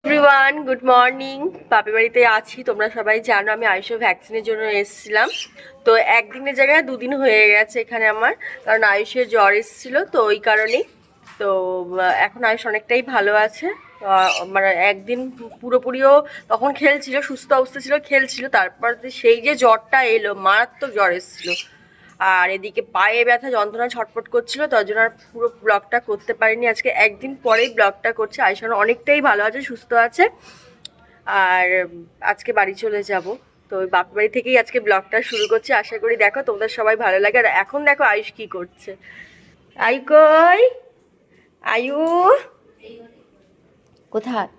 Everyone, good morning. বাপের বাড়িতে আছি, তোমরা সবাই জানো। আমি আয়ুষ ভ্যাকসিনের জন্য এসেছিলাম। তো একদিনের জায়গায় দুদিন হয়ে গেছে এখানে আমার, কারণ আয়ুষের জ্বর এসেছিল, তো ওই কারণেই। তো এখন আয়ুষ অনেকটাই ভালো আছে। মানে একদিন পুরোপুরিও তখন খেলছিল, সুস্থ অবস্থা ছিল, খেলছিল, তারপর সেই যে জ্বরটা এলো, মারাত্মক জ্বর এসেছিলো। আর এদিকে পায়ে ব্যথা, যন্ত্রণা ছটফট করছিল, তার জন্য আর পুরো ব্লগটা করতে পারিনি। আজকে একদিন পরেই ব্লগটা করছে। আয়ুষান অনেকটাই ভালো আছে, সুস্থ আছে। আর আজকে বাড়ি চলে যাব। তো ওই বাপ বাড়ি থেকেই আজকে ব্লগটা শুরু করছি। আশা করি দেখো তোমাদের সবাই ভালো লাগে। আর এখন দেখো আয়ুষ কি করছে। আয়ু কই? আয়ু কোথায়?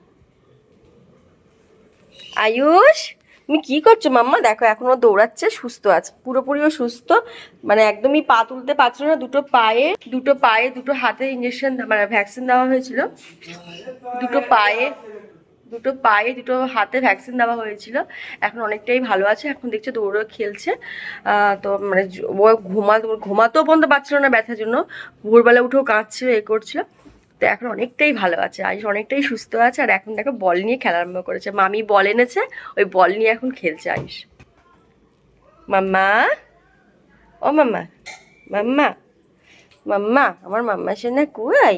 আয়ুষ, তুমি কি করছো মাম্মা? দেখো এখনো দৌড়াচ্ছে, সুস্থ আছে, পুরোপুরিও সুস্থ। মানে একদমই পা তুলতে পারছিল না। দুটো পায়ে দুটো হাতে ইঞ্জেকশন, মানে ভ্যাকসিন দেওয়া হয়েছিল। দুটো পায়ে দুটো হাতে ভ্যাকসিন দেওয়া হয়েছিল। এখন অনেকটাই ভালো আছে। এখন দেখছো দৌড়ে খেলছে। তো মানে ও ঘুমাতেও পর্যন্ত পারছিল না ব্যথার জন্য। ভোরবেলা উঠেও কাঁদছিল, এ করছিল। তো এখন অনেকটাই ভালো আছে, আয়ুষ অনেকটাই সুস্থ আছে। আর এখন দেখো বল নিয়ে খেলা আরম্ভ করেছে। মামি বল এনেছে, ওই বল নিয়ে এখন খেলছে আয়ুষ। মাম্মা, ও মাম্মা, মাম্মা, মাম্মা, আমার মাম্মা সে না কই?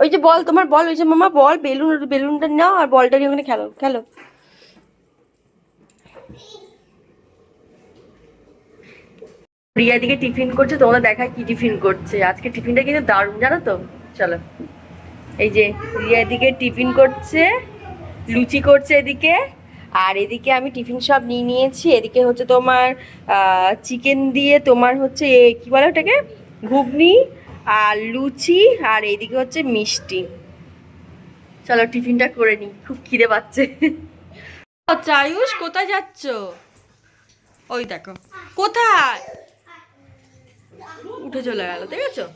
ওই যে বল, তোমার বল, ওই যে মামা বল, বেলুনটা নাও আর বলটা নিয়ে ওখানে খেলো খেলো। রিয়া দিকে টিফিন করছে, তোমাদের দেখায় কি টিফিন করছে। আজকে টিফিনটা কিন্তু দারুণ, জানো তো। চলো, এই যে রিয়া দিকে টিফিন করছে, লুচি করছে এদিকে। আর এদিকে আমি টিফিন সব নিয়ে নিয়েছি। এদিকে হচ্ছে তোমার চিকেন দিয়ে তোমার হচ্ছে কি বলে ওটাকে, ঘুগনি আর লুচি। আর এইদিকে হচ্ছে মিষ্টি। চলো টিফিনটা করে নি, খুব খিদে পাচ্ছে। আচ্ছা আয়ুষ, কোথায় যাচ্ছ? ওই দেখো কোথায় উঠে চলে গেল, দেখেছো?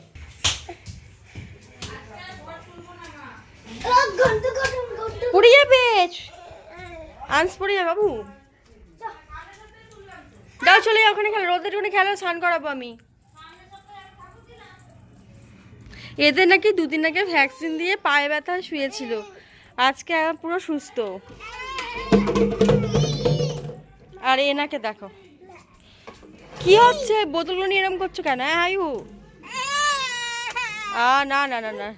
পড়ে যাবে, আনস পড়ে যাবে বাবু। যাও চলে যাও, ওখানে খেলো, রোদের ওখানে খেলো, স্নান করাবো আমি। এদের নাকি দুদিন আগে ভ্যাকসিন দিয়ে পায়ে ব্যথা শুয়েছিল, আজকে পুরো সুস্থ। আর এনাকে দেখো কি হচ্ছে, বোতলগুলো নিয়ে এরম করছো কেন? হ্যাঁ আয়ু, না না না না,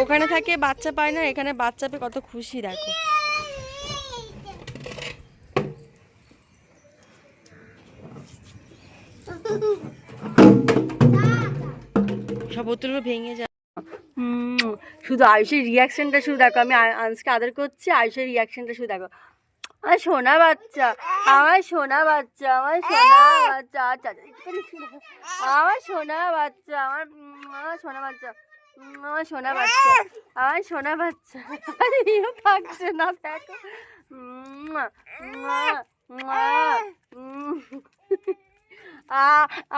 ওখানে থাকে বাচ্চা পায় না, এখানে বাচ্চা পেয়ে কত খুশি দেখো। সব বোতলগুলো ভেঙে যায়। শুধু আয়ুষের রিয়াকশনটা শুধু দেখো। আমি আনসকে আদর করছি, আয়ুষের রিয়াকশনটা শুধু দেখো। আমার সোনা বাচ্চা, আমার সোনা বাচ্চা, আমার সোনা বাচ্চা, আচ্ছা আমার সোনা বাচ্চা, আমার সোনা বাচ্চা, আমার সোনা বাচ্চা, আমার সোনা বাচ্চা। থাকছে না দেখো।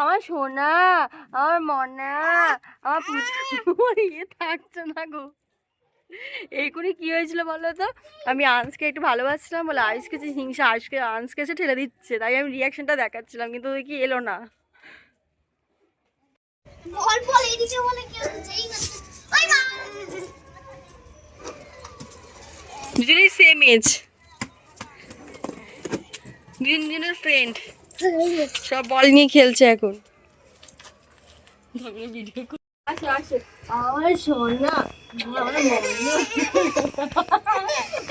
আমার সোনা, আমার মনা, আমার পুজো ইয়ে থাকছে না গো। এই করে কি হয়েছিল বলো তো, আমি আনসকে একটু ভালোবাসছিলাম বলে আয়ুষকে যে হিংসা, আনসকে এসে ঠেলে দিচ্ছে, তাই আমি রিয়াকশনটা দেখাচ্ছিলাম, কিন্তু কি এলো না। দুজনেই সেম এজ, দুজনের ফ্রেন্ড, সব বল নিয়ে খেলছে এখন। ভিডিও আমার সোনা,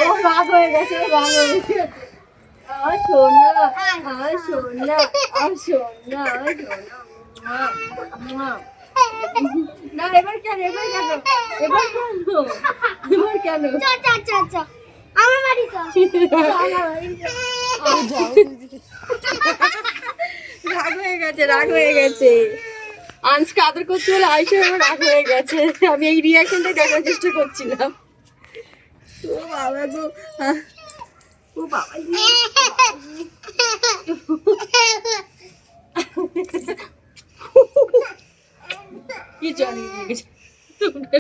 আমার রাগ হয়ে গেছে, রাগ হয়ে গেছে। আমার সোনা, আমার সোনা, আমার সোনা, আমার সোনা। না এবার কেন, এবার কেন, এবার কেন, এবার কেন? আমার বাড়ি রাগ হয়ে গেছে, রাগ হয়ে গেছে। আনসকে আদর করছি বলে আয়ুষের আমার রাগ হয়ে গেছে। আমি এই রিয়াকশনটা দেখার চেষ্টা করছিলাম। ও বাবা গো, ও বাবা কি জানি